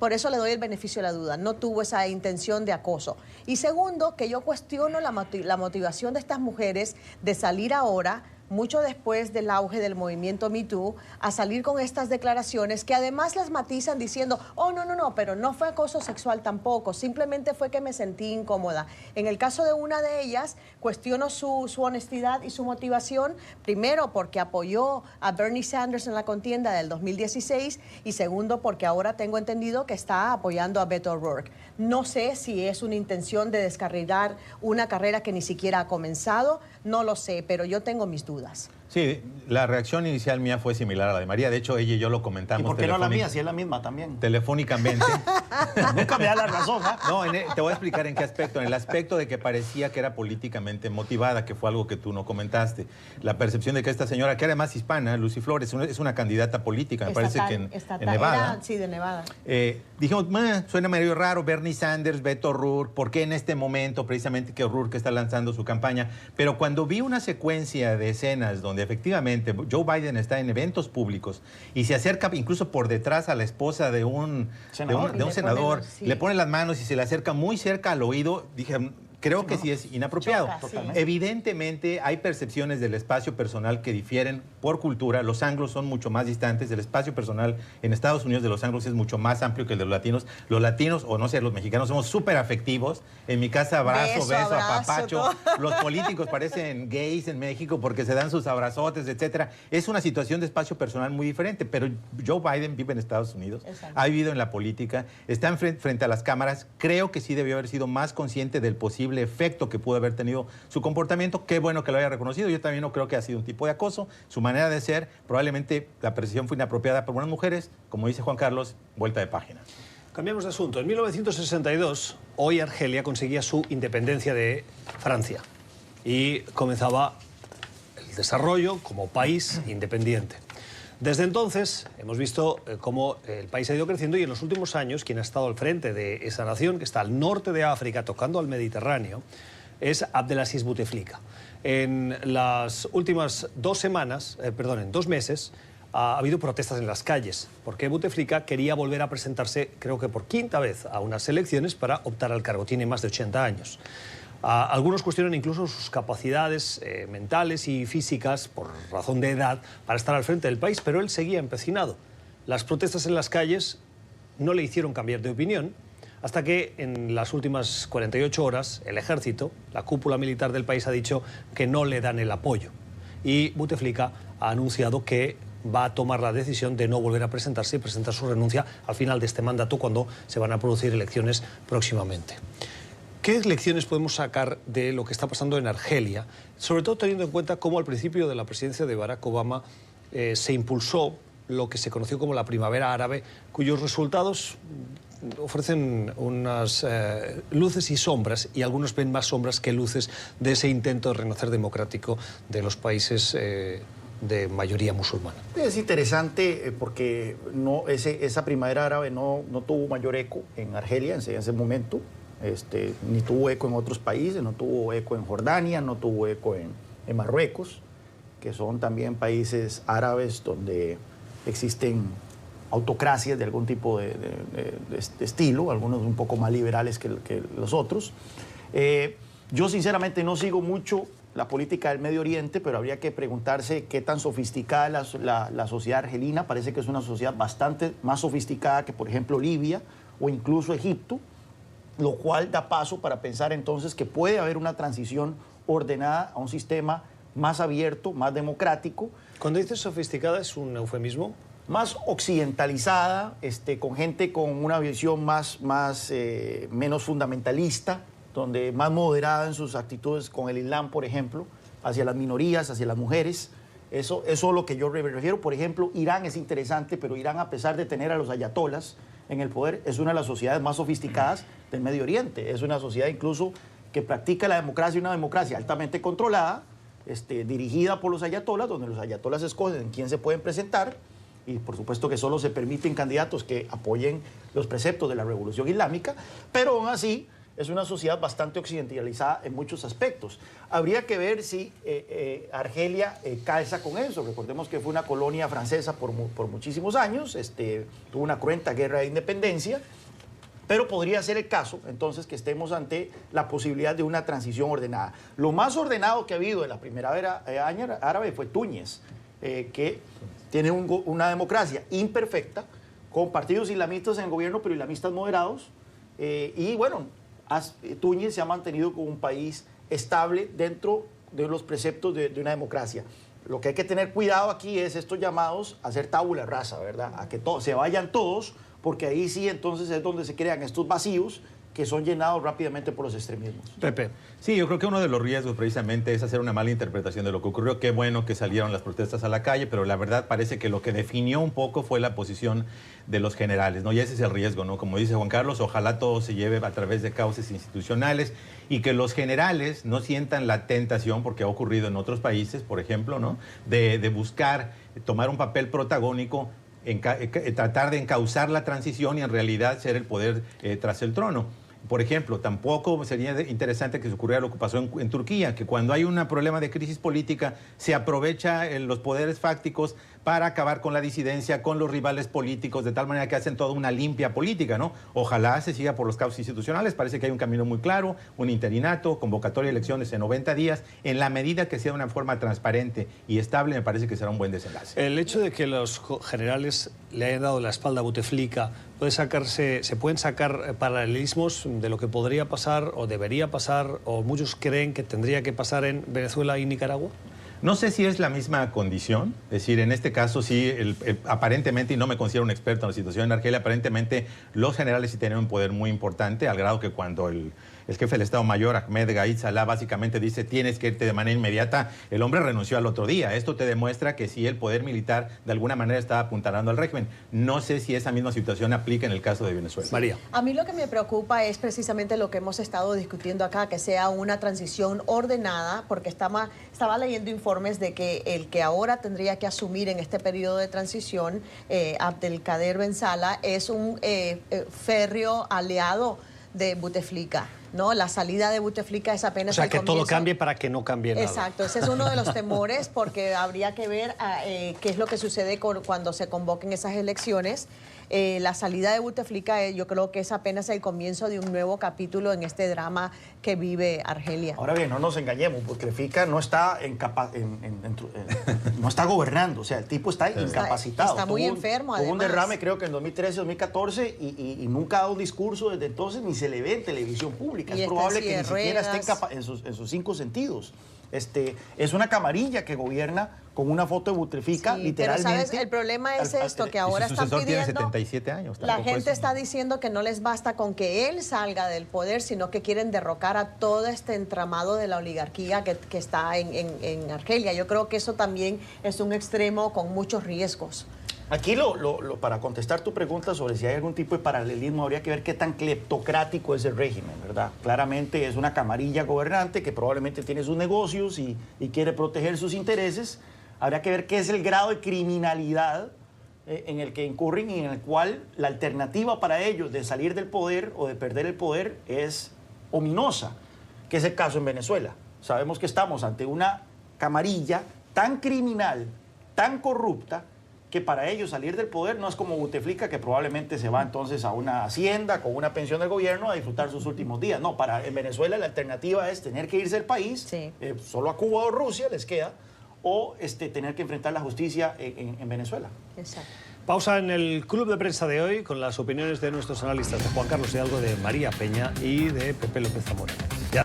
Por eso le doy el beneficio de la duda, no tuvo esa intención de acoso. Y segundo, que yo cuestiono la motivación de estas mujeres de salir ahora, mucho después del auge del movimiento Me Too, a salir con estas declaraciones que además las matizan diciendo, oh, no, pero no fue acoso sexual tampoco, simplemente fue que me sentí incómoda. En el caso de una de ellas, cuestiono su honestidad y su motivación, primero porque apoyó a Bernie Sanders en la contienda del 2016 y segundo porque ahora tengo entendido que está apoyando a Beto O'Rourke. No sé si es una intención de descarrilar una carrera que ni siquiera ha comenzado, no lo sé, pero yo tengo mis dudas. Sí, la reacción inicial mía fue similar a la de María. De hecho, ella y yo lo comentamos. ¿Y por qué no la mía? Si es la misma también. Telefónicamente. Nunca me da la razón, ¿eh? No, te voy a explicar en qué aspecto. En el aspecto de que parecía que era políticamente motivada, que fue algo que tú no comentaste. La percepción de que esta señora, que además hispana, Lucy Flores, es una candidata política, me parece que en Nevada. Sí, de Nevada. Dijimos, suena medio raro, Bernie Sanders, Beto O'Rourke, ¿por qué en este momento precisamente que O'Rourke está lanzando su campaña? Pero cuando vi una secuencia de escenas donde efectivamente Joe Biden está en eventos públicos y se acerca incluso por detrás a la esposa de un senador, le pone las manos y se le acerca muy cerca al oído, dije, creo que sí es inapropiado. Evidentemente hay percepciones del espacio personal que difieren por cultura. Los anglos son mucho más distantes. El espacio personal en Estados Unidos de los anglos es mucho más amplio que el de los latinos. Los latinos, o no sé, los mexicanos somos súper afectivos. En mi casa beso, apapacho. Los políticos parecen gays en México porque se dan sus abrazotes, etcétera. Es una situación de espacio personal muy diferente, pero Joe Biden vive en Estados Unidos, ha vivido en la política, está frente a las cámaras. Creo que sí debió haber sido más consciente del posible efecto que pudo haber tenido su comportamiento. Qué bueno que lo haya reconocido. Yo también no creo que ha sido un tipo de acoso. Su manera de ser, probablemente la percepción fue inapropiada por unas mujeres. Como dice Juan Carlos, vuelta de página. Cambiamos de asunto. En 1962, hoy Argelia conseguía su independencia de Francia y comenzaba el desarrollo como país independiente. Desde entonces hemos visto cómo el país ha ido creciendo y en los últimos años quien ha estado al frente de esa nación, que está al norte de África, tocando al Mediterráneo, es Abdelaziz Bouteflika. En las últimas 2 meses, ha habido protestas en las calles, porque Bouteflika quería volver a presentarse, creo que por quinta vez, a unas elecciones para optar al cargo. Tiene más de 80 años. Algunos cuestionan incluso sus capacidades mentales y físicas, por razón de edad, para estar al frente del país, pero él seguía empecinado. Las protestas en las calles no le hicieron cambiar de opinión, hasta que en las últimas 48 horas el ejército, la cúpula militar del país, ha dicho que no le dan el apoyo. Y Bouteflika ha anunciado que va a tomar la decisión de no volver a presentarse y presentar su renuncia al final de este mandato, cuando se van a producir elecciones próximamente. ¿Qué lecciones podemos sacar de lo que está pasando en Argelia? Sobre todo teniendo en cuenta cómo al principio de la presidencia de Barack Obama se impulsó lo que se conoció como la primavera árabe, cuyos resultados ofrecen unas luces y sombras, y algunos ven más sombras que luces de ese intento de renacer democrático de los países de mayoría musulmana. Es interesante porque esa primavera árabe no tuvo mayor eco en Argelia en ese momento, ni tuvo eco en otros países, no tuvo eco en Jordania, no tuvo eco en Marruecos, que son también países árabes donde existen autocracias de algún tipo de estilo, algunos un poco más liberales que los otros. Yo sinceramente no sigo mucho la política del Medio Oriente, pero habría que preguntarse qué tan sofisticada es la sociedad argelina. Parece que es una sociedad bastante más sofisticada que, por ejemplo, Libia o incluso Egipto, lo cual da paso para pensar entonces que puede haber una transición ordenada a un sistema más abierto, más democrático. Cuando dices sofisticada, ¿es un eufemismo? Más occidentalizada, con gente con una visión menos fundamentalista, donde más moderada en sus actitudes con el Islam, por ejemplo, hacia las minorías, hacia las mujeres. Eso es lo que yo me refiero. Por ejemplo, Irán es interesante, pero Irán, a pesar de tener a los ayatolas en el poder, es una de las sociedades más sofisticadas del Medio Oriente. Es una sociedad incluso que practica la democracia, una democracia altamente controlada, dirigida por los ayatolas, donde los ayatolas escogen quién se pueden presentar, y por supuesto que solo se permiten candidatos que apoyen los preceptos de la Revolución Islámica, pero aún así es una sociedad bastante occidentalizada en muchos aspectos. Habría que ver si Argelia calza con eso. Recordemos que fue una colonia francesa por muchísimos años, tuvo una cruenta guerra de independencia, pero podría ser el caso, entonces, que estemos ante la posibilidad de una transición ordenada. Lo más ordenado que ha habido en la primavera árabe fue Túnez, que tiene una democracia imperfecta, con partidos islamistas en el gobierno, pero islamistas moderados, y bueno, Túnez se ha mantenido como un país estable dentro de los preceptos de una democracia. Lo que hay que tener cuidado aquí es estos llamados a hacer tabula rasa, ¿verdad? A que se vayan todos, porque ahí sí entonces es donde se crean estos vacíos que son llenados rápidamente por los extremismos. Pepe. Sí, yo creo que uno de los riesgos precisamente es hacer una mala interpretación de lo que ocurrió. Qué bueno que salieron las protestas a la calle, pero la verdad parece que lo que definió un poco fue la posición de los generales, ¿no? Y ese es el riesgo, ¿no? Como dice Juan Carlos, ojalá todo se lleve a través de cauces institucionales y que los generales no sientan la tentación, porque ha ocurrido en otros países, por ejemplo, ¿no? De buscar tomar un papel protagónico, tratar de encauzar la transición y en realidad ser el poder tras el trono. Por ejemplo, tampoco sería interesante que se ocurriera lo que pasó en Turquía, que cuando hay un problema de crisis política se aprovecha los poderes fácticos para acabar con la disidencia, con los rivales políticos, de tal manera que hacen toda una limpia política, ¿no? Ojalá se siga por los cauces institucionales. Parece que hay un camino muy claro, un interinato, convocatoria de elecciones en 90 días. En la medida que sea de una forma transparente y estable, me parece que será un buen desenlace. El hecho de que los generales le hayan dado la espalda a Bouteflika, se pueden sacar paralelismos de lo que podría pasar o debería pasar, o muchos creen que tendría que pasar en Venezuela y Nicaragua. No sé si es la misma condición, es decir, en este caso sí, aparentemente, y no me considero un experto en la situación en Argelia, aparentemente los generales sí tienen un poder muy importante, al grado que cuando el jefe del Estado Mayor, Ahmed Gaid Salah, básicamente dice tienes que irte de manera inmediata, el hombre renunció al otro día. Esto te demuestra que sí, el poder militar de alguna manera está apuntalando al régimen. No sé si esa misma situación aplica en el caso de Venezuela. María. A mí lo que me preocupa es precisamente lo que hemos estado discutiendo acá, que sea una transición ordenada, porque estaba leyendo informes de que el que ahora tendría que asumir en este periodo de transición, Abdelkader Ben Salah, es un férreo aliado de Bouteflika. ¿no? La salida de Buteflika es apenas o sea, el que comienzo. todo cambie para que no cambie nada. Exacto, ese es uno de los temores porque habría que ver qué es lo que sucede cuando se convoquen esas elecciones. La salida de Buteflika yo creo que es apenas el comienzo de un nuevo capítulo en este drama que vive Argelia. Ahora bien, no nos engañemos, Buteflika no está no está gobernando, o sea, el tipo está incapacitado. Está muy enfermo, además. Tuvo un derrame creo que en 2013, 2014 y nunca ha dado un discurso desde entonces ni se le ve en televisión pública. Y es probable que ni siquiera esté ruedas. en sus 5 sentidos. Es una camarilla que gobierna con una foto de Buteflika, sí, literalmente. Pero, ¿sabes? El problema es esto, que ahora están pidiendo... tiene 77 años. La gente está diciendo que no les basta con que él salga del poder, sino que quieren derrocar a todo este entramado de la oligarquía que está en Argelia. Yo creo que eso también es un extremo con muchos riesgos. Aquí, para contestar tu pregunta sobre si hay algún tipo de paralelismo, habría que ver qué tan cleptocrático es el régimen, ¿verdad? Claramente es una camarilla gobernante que probablemente tiene sus negocios y quiere proteger sus intereses. Habría que ver qué es el grado de criminalidad en el que incurren y en el cual la alternativa para ellos de salir del poder o de perder el poder es ominosa, que es el caso en Venezuela. Sabemos que estamos ante una camarilla tan criminal, tan corrupta, que para ellos salir del poder no es como Buteflika, que probablemente se va entonces a una hacienda con una pensión del gobierno a disfrutar sus últimos días. No, en Venezuela la alternativa es tener que irse del país, sí. Solo a Cuba o Rusia les queda, o tener que enfrentar la justicia en Venezuela. Exacto. Pausa en el club de prensa de hoy con las opiniones de nuestros analistas, de Juan Carlos Hidalgo, de María Peña y de Pepe López Zamora. Ya.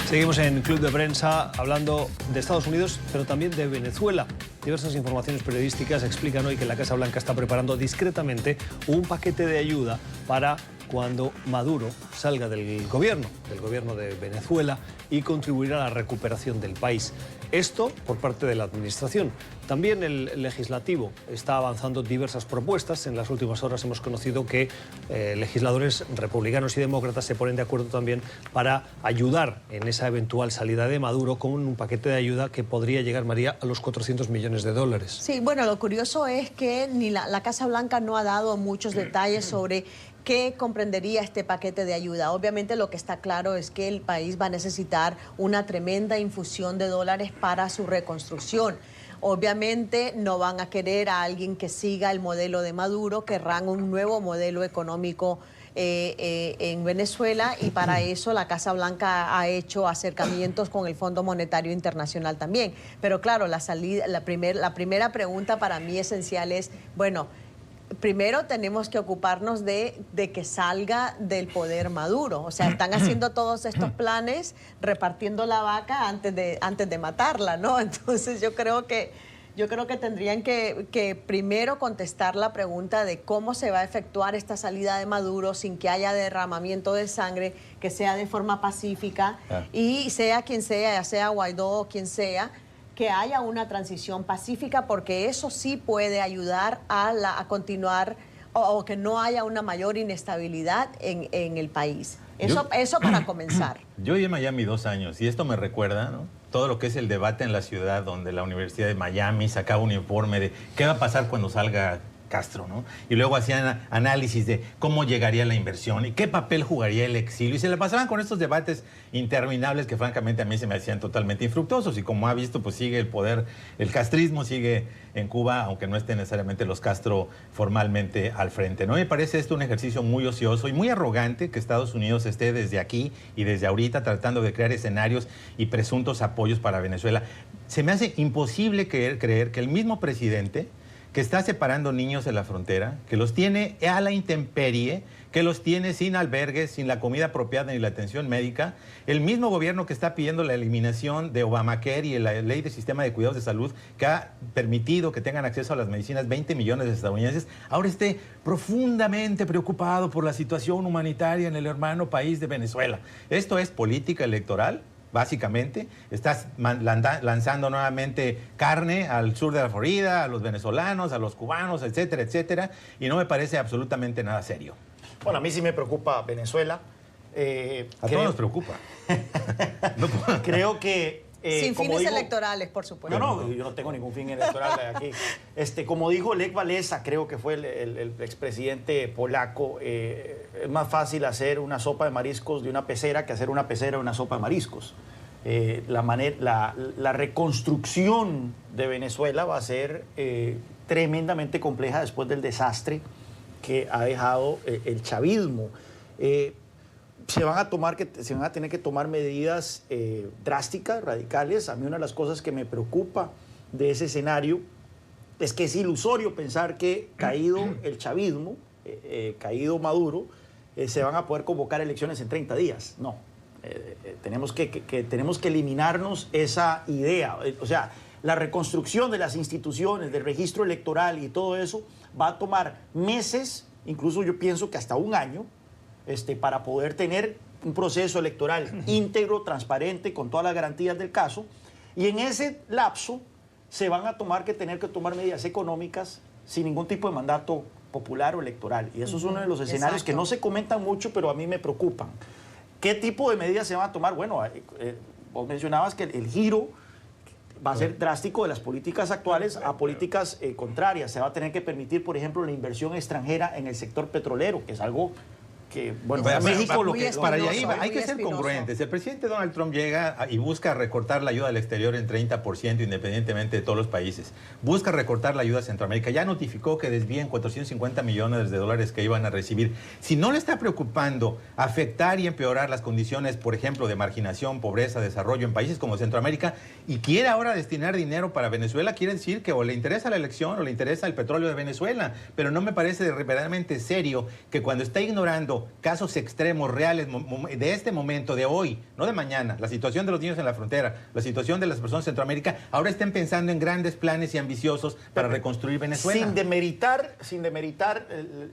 Seguimos en Club de Prensa hablando de Estados Unidos, pero también de Venezuela. Diversas informaciones periodísticas explican hoy que la Casa Blanca está preparando discretamente un paquete de ayuda para cuando Maduro salga del gobierno de Venezuela, y contribuirá a la recuperación del país. Esto por parte de la administración. También el legislativo está avanzando diversas propuestas. En las últimas horas hemos conocido que legisladores republicanos y demócratas se ponen de acuerdo también para ayudar en esa eventual salida de Maduro con un paquete de ayuda que podría llegar, María, a los 400 millones de dólares. Sí, bueno, lo curioso es que ni la Casa Blanca no ha dado muchos detalles sobre qué comprendería este paquete de ayuda. Obviamente lo que está claro es que el país va a necesitar una tremenda infusión de dólares para su reconstrucción. Obviamente no van a querer a alguien que siga el modelo de Maduro, querrán un nuevo modelo económico en Venezuela, y para eso la Casa Blanca ha hecho acercamientos con el Fondo Monetario Internacional también. Pero claro, la primera pregunta para mí esencial es, bueno, primero tenemos que ocuparnos de que salga del poder Maduro. O sea, están haciendo todos estos planes repartiendo la vaca antes de matarla, ¿no? Entonces yo creo que tendrían que primero contestar la pregunta de cómo se va a efectuar esta salida de Maduro sin que haya derramamiento de sangre, que sea de forma pacífica, y sea quien sea, ya sea Guaidó o quien sea, que haya una transición pacífica, porque eso sí puede ayudar a continuar o que no haya una mayor inestabilidad en el país. Eso para comenzar. Yo viví en Miami 2 años y esto me recuerda, ¿no?, todo lo que es el debate en la ciudad, donde la Universidad de Miami sacaba un informe de qué va a pasar cuando salga Castro, ¿no? Y luego hacían análisis de cómo llegaría la inversión y qué papel jugaría el exilio. Y se le pasaban con estos debates interminables que francamente a mí se me hacían totalmente infructuosos. Y como ha visto, pues sigue el poder, el castrismo sigue en Cuba, aunque no estén necesariamente los Castro formalmente al frente, ¿no? Me parece esto un ejercicio muy ocioso y muy arrogante que Estados Unidos esté desde aquí y desde ahorita tratando de crear escenarios y presuntos apoyos para Venezuela. Se me hace imposible creer que el mismo presidente que está separando niños en la frontera, que los tiene a la intemperie, que los tiene sin albergues, sin la comida apropiada ni la atención médica, el mismo gobierno que está pidiendo la eliminación de Obamacare y la ley del sistema de cuidados de salud que ha permitido que tengan acceso a las medicinas 20 millones de estadounidenses, ahora esté profundamente preocupado por la situación humanitaria en el hermano país de Venezuela. Esto es política electoral. Básicamente, estás lanzando nuevamente carne al sur de la Florida, a los venezolanos, a los cubanos, etcétera, etcétera, y no me parece absolutamente nada serio. Bueno, a mí sí me preocupa Venezuela. A todos nos preocupa. Creo que Sin fines electorales, por supuesto. No, yo no tengo ningún fin electoral aquí. Como dijo Lech Walesa, creo que fue el expresidente polaco, es más fácil hacer una sopa de mariscos de una pecera que hacer una pecera de una sopa de mariscos. La reconstrucción de Venezuela va a ser tremendamente compleja después del desastre que ha dejado el chavismo. Se van a tener que tomar medidas drásticas, radicales. A mí una de las cosas que me preocupa de ese escenario es que es ilusorio pensar que caído el chavismo, caído Maduro, se van a poder convocar elecciones en 30 días. No. Tenemos que eliminarnos esa idea. O sea, la reconstrucción de las instituciones, del registro electoral y todo eso va a tomar meses, incluso yo pienso que hasta un año, para poder tener un proceso electoral íntegro, transparente, con todas las garantías del caso. Y en ese lapso se van a tener que tomar medidas económicas sin ningún tipo de mandato popular o electoral. Y eso es uno de los escenarios que no se comentan mucho, pero a mí me preocupan. ¿Qué tipo de medidas se van a tomar? Bueno, vos mencionabas que el giro va a ser drástico de las políticas actuales a políticas contrarias. Se va a tener que permitir, por ejemplo, la inversión extranjera en el sector petrolero, que es algo que, bueno, México lo que es. Para allá iba, hay que ser congruentes. El presidente Donald Trump llega y busca recortar la ayuda al exterior en 30%, independientemente de todos los países. Busca recortar la ayuda a Centroamérica. Ya notificó que desvían 450 millones de dólares que iban a recibir. Si no le está preocupando afectar y empeorar las condiciones, por ejemplo, de marginación, pobreza, desarrollo en países como Centroamérica, y quiere ahora destinar dinero para Venezuela, quiere decir que o le interesa la elección o le interesa el petróleo de Venezuela. Pero no me parece verdaderamente serio que cuando está ignorando casos extremos, reales, de este momento, de hoy, no de mañana, la situación de los niños en la frontera, la situación de las personas en Centroamérica, ahora estén pensando en grandes planes y ambiciosos para reconstruir Venezuela. Sin demeritar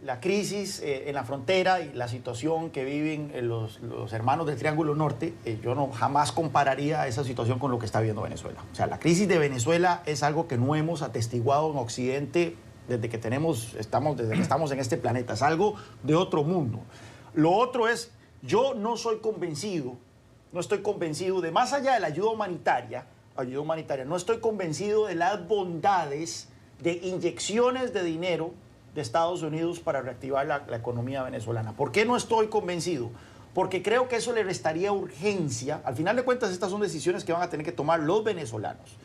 la crisis en la frontera y la situación que viven los hermanos del Triángulo Norte, yo jamás compararía esa situación con lo que está viviendo Venezuela. O sea, la crisis de Venezuela es algo que no hemos atestiguado en Occidente desde que estamos en este planeta. Es algo de otro mundo. Lo otro es, yo no estoy convencido de, más allá de la ayuda humanitaria, no estoy convencido de las bondades de inyecciones de dinero de Estados Unidos para reactivar la economía venezolana. ¿Por qué no estoy convencido? Porque creo que eso le restaría urgencia. Al final de cuentas, estas son decisiones que van a tener que tomar los venezolanos.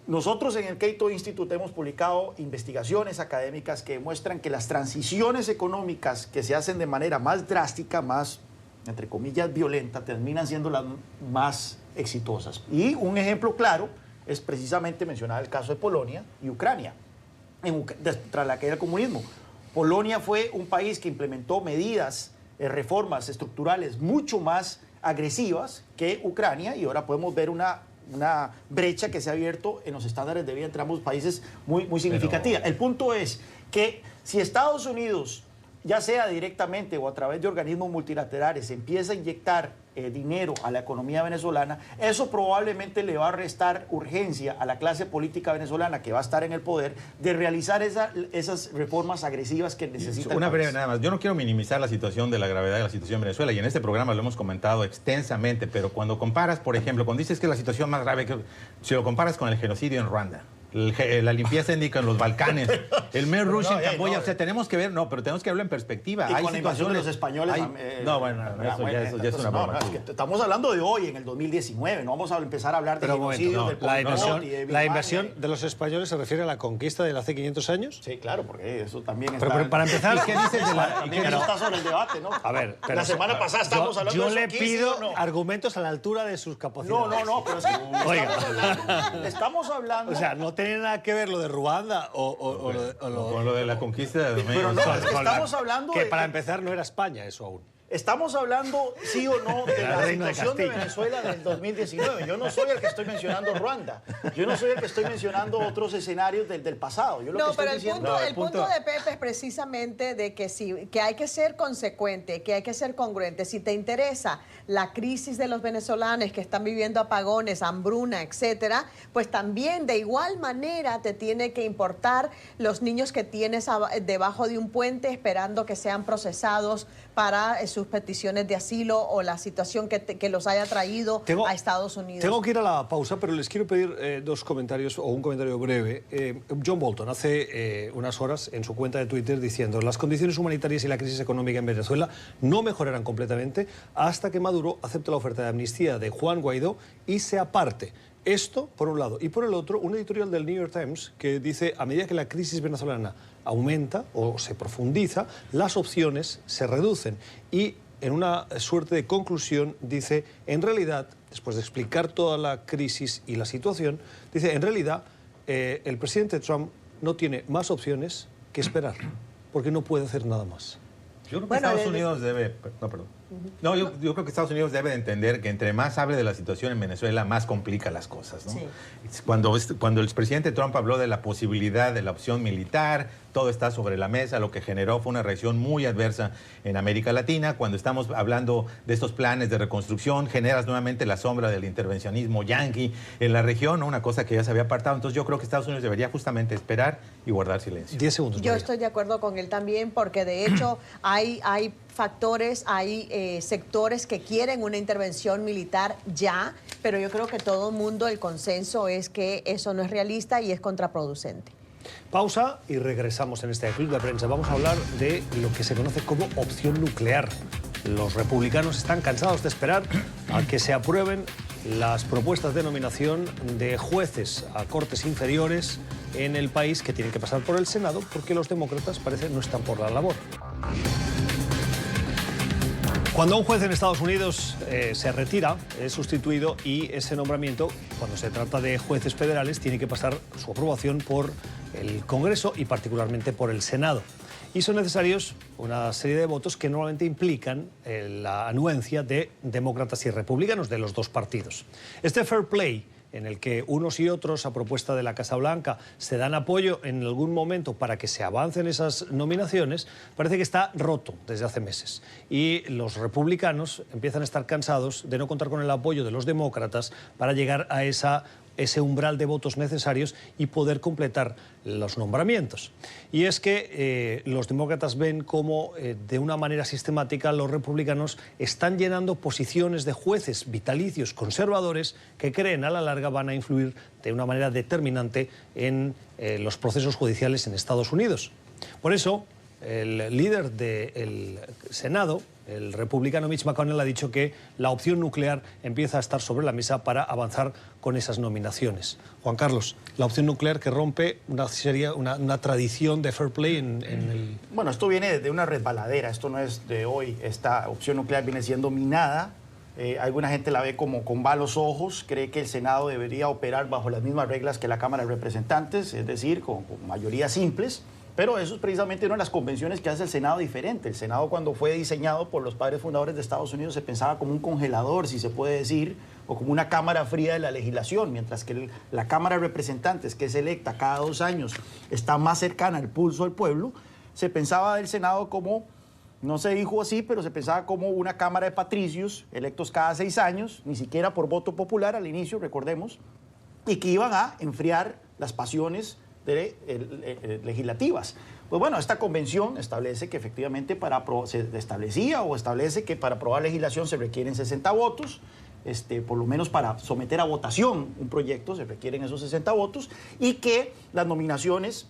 Nosotros en el Cato Institute hemos publicado investigaciones académicas que demuestran que las transiciones económicas que se hacen de manera más drástica, más, entre comillas, violenta, terminan siendo las más exitosas. Y un ejemplo claro es precisamente mencionar el caso de Polonia y Ucrania, tras la caída del comunismo. Polonia fue un país que implementó medidas, reformas estructurales mucho más agresivas que Ucrania, y ahora podemos ver una brecha que se ha abierto en los estándares de vida entre ambos países muy significativa. El punto es que si Estados Unidos, ya sea directamente o a través de organismos multilaterales, empieza a inyectar dinero a la economía venezolana, eso probablemente le va a restar urgencia a la clase política venezolana que va a estar en el poder de realizar esas reformas agresivas que necesita. Una breve nada más. Yo no quiero minimizar la situación de la gravedad de la situación en Venezuela, y en este programa lo hemos comentado extensamente, pero cuando comparas, por ejemplo, cuando dices que es la situación más grave, si lo comparas con el genocidio en Ruanda, la limpieza étnica en los Balcanes, el Khmer Rouge en Camboya, o sea, tenemos que ver, pero tenemos que verlo en perspectiva. Y hay con la invasión de los españoles. Eso ya es una broma. Es que estamos hablando de hoy, en el 2019, no vamos a empezar a hablar de genocidio del Polo Norte y de ¿La invasión de los españoles se refiere a la conquista de hace 500 años? Sí, claro, porque eso también está... Pero para empezar, ¿qué dices de la...? Eso está sobre el debate, ¿no? A ver, la semana pasada estábamos hablando de eso. Yo le pido argumentos a la altura de sus capacidades. No, pero es que... Oiga. Estamos hablando... O sea, no tiene nada que ver lo de Ruanda con lo de la conquista de Pero no, estamos hablando que para empezar no era España eso aún. Estamos hablando, sí o no, de la situación de Venezuela del 2019. Yo no soy el que estoy mencionando Ruanda. Yo no soy el que estoy mencionando otros escenarios del pasado. El punto de Pepe es precisamente de que hay que ser consecuente, que hay que ser congruente. Si te interesa la crisis de los venezolanos que están viviendo apagones, hambruna, etcétera, pues también de igual manera te tiene que importar los niños que tienes debajo de un puente esperando que sean procesados para sus sus peticiones de asilo o la situación que los haya traído a Estados Unidos. Tengo que ir a la pausa, pero les quiero pedir dos comentarios o un comentario breve. John Bolton hace unas horas en su cuenta de Twitter diciendo: las condiciones humanitarias y la crisis económica en Venezuela no mejorarán completamente hasta que Maduro acepte la oferta de amnistía de Juan Guaidó y se aparte. Esto, por un lado. Y por el otro, un editorial del New York Times que dice: a medida que la crisis venezolana aumenta o se profundiza, las opciones se reducen. Y en una suerte de conclusión dice: en realidad, después de explicar toda la crisis y la situación, dice: en realidad, el presidente Trump no tiene más opciones que esperar, porque no puede hacer nada más. Yo creo que Estados Unidos debe... No, perdón. No, yo creo que Estados Unidos debe de entender que entre más hable de la situación en Venezuela, más complica las cosas, ¿no? Sí. Cuando el presidente Trump habló de la posibilidad de la opción militar, todo está sobre la mesa, lo que generó fue una reacción muy adversa en América Latina. Cuando estamos hablando de estos planes de reconstrucción, generas nuevamente la sombra del intervencionismo yanqui en la región, ¿no? Una cosa que ya se había apartado. Entonces yo creo que Estados Unidos debería justamente esperar y guardar silencio. 10 segundos. Yo estoy de acuerdo con él también, porque de hecho hay factores, hay sectores que quieren una intervención militar ya, pero yo creo que todo el mundo, el consenso es que eso no es realista y es contraproducente. Pausa y regresamos en este Club de Prensa. Vamos a hablar de lo que se conoce como opción nuclear. Los republicanos están cansados de esperar a que se aprueben las propuestas de nominación de jueces a cortes inferiores en el país, que tienen que pasar por el Senado, porque los demócratas parece no están por la labor. Cuando un juez en Estados Unidos se retira, es sustituido, y ese nombramiento, cuando se trata de jueces federales, tiene que pasar su aprobación por el Congreso y particularmente por el Senado. Y son necesarios una serie de votos que normalmente implican la anuencia de demócratas y republicanos, de los dos partidos. Este fair play, en el que unos y otros, a propuesta de la Casa Blanca, se dan apoyo en algún momento para que se avancen esas nominaciones, parece que está roto desde hace meses. Y los republicanos empiezan a estar cansados de no contar con el apoyo de los demócratas para llegar a ese umbral de votos necesarios y poder completar los nombramientos. Y es que los demócratas ven cómo de una manera sistemática los republicanos están llenando posiciones de jueces vitalicios conservadores que creen a la larga van a influir de una manera determinante en los procesos judiciales en Estados Unidos. Por eso, el líder del Senado, el republicano Mitch McConnell, ha dicho que la opción nuclear empieza a estar sobre la mesa para avanzar con esas nominaciones. Juan Carlos, la opción nuclear que rompe una tradición de fair play en el... Bueno, esto viene de una resbaladera, esto no es de hoy. Esta opción nuclear viene siendo minada. Alguna gente la ve como con malos ojos, cree que el Senado debería operar bajo las mismas reglas que la Cámara de Representantes, es decir, con mayorías simples. Pero eso es precisamente una de las convenciones que hace el Senado diferente. El Senado, cuando fue diseñado por los padres fundadores de Estados Unidos, se pensaba como un congelador, si se puede decir, o como una cámara fría de la legislación, mientras que la Cámara de Representantes, que es electa cada 2 años, está más cercana al pulso del pueblo. Se pensaba del Senado como, no se dijo así, pero se pensaba como una cámara de patricios, electos cada 6 años, ni siquiera por voto popular al inicio, recordemos, y que iban a enfriar las pasiones legislativas. Pues bueno, esta convención establece que efectivamente establece que para aprobar legislación se requieren 60 votos, por lo menos para someter a votación un proyecto se requieren esos 60 votos, y que las nominaciones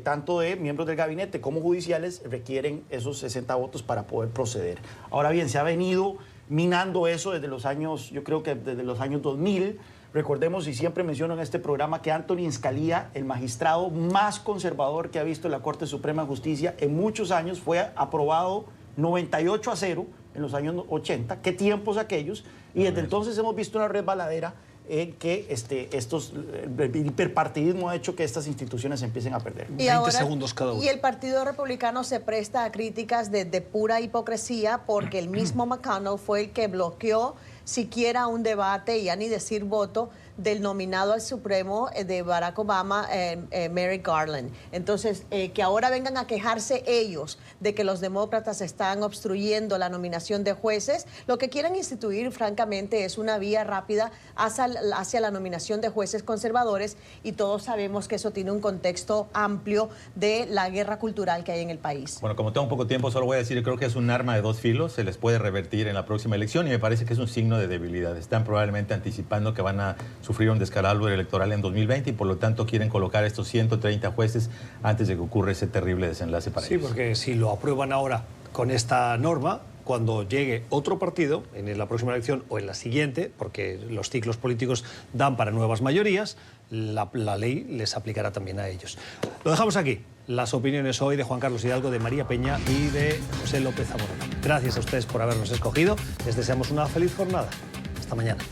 tanto de miembros del gabinete como judiciales requieren esos 60 votos para poder proceder. Ahora bien, se ha venido minando eso desde los años, yo creo que desde los años 2000. Recordemos, y siempre menciono en este programa, que Antonin Scalia, el magistrado más conservador que ha visto la Corte Suprema de Justicia en muchos años, fue aprobado 98-0 en los años 80. ¿Qué tiempos aquellos? Y desde entonces hemos visto una resbaladera en que el hiperpartidismo ha hecho que estas instituciones empiecen a perder. 20 segundos cada uno. Y el Partido Republicano se presta a críticas de pura hipocresía, porque el mismo McConnell fue el que bloqueó siquiera un debate, ya ni decir voto, del nominado al Supremo de Barack Obama, Merrick Garland. Entonces, que ahora vengan a quejarse ellos de que los demócratas están obstruyendo la nominación de jueces, lo que quieren instituir, francamente, es una vía rápida hacia la nominación de jueces conservadores, y todos sabemos que eso tiene un contexto amplio de la guerra cultural que hay en el país. Bueno, como tengo poco tiempo, solo voy a decir, creo que es un arma de dos filos, se les puede revertir en la próxima elección y me parece que es un signo de debilidad. Están probablemente anticipando que van a sufrir un descalabro electoral en 2020 y por lo tanto quieren colocar estos 130 jueces antes de que ocurra ese terrible desenlace para ellos. Sí, porque si lo aprueban ahora con esta norma, cuando llegue otro partido en la próxima elección o en la siguiente, porque los ciclos políticos dan para nuevas mayorías, la ley les aplicará también a ellos. Lo dejamos aquí. Las opiniones hoy de Juan Carlos Hidalgo, de María Peña y de José López Zamorano. Gracias a ustedes por habernos escogido. Les deseamos una feliz jornada. Hasta mañana.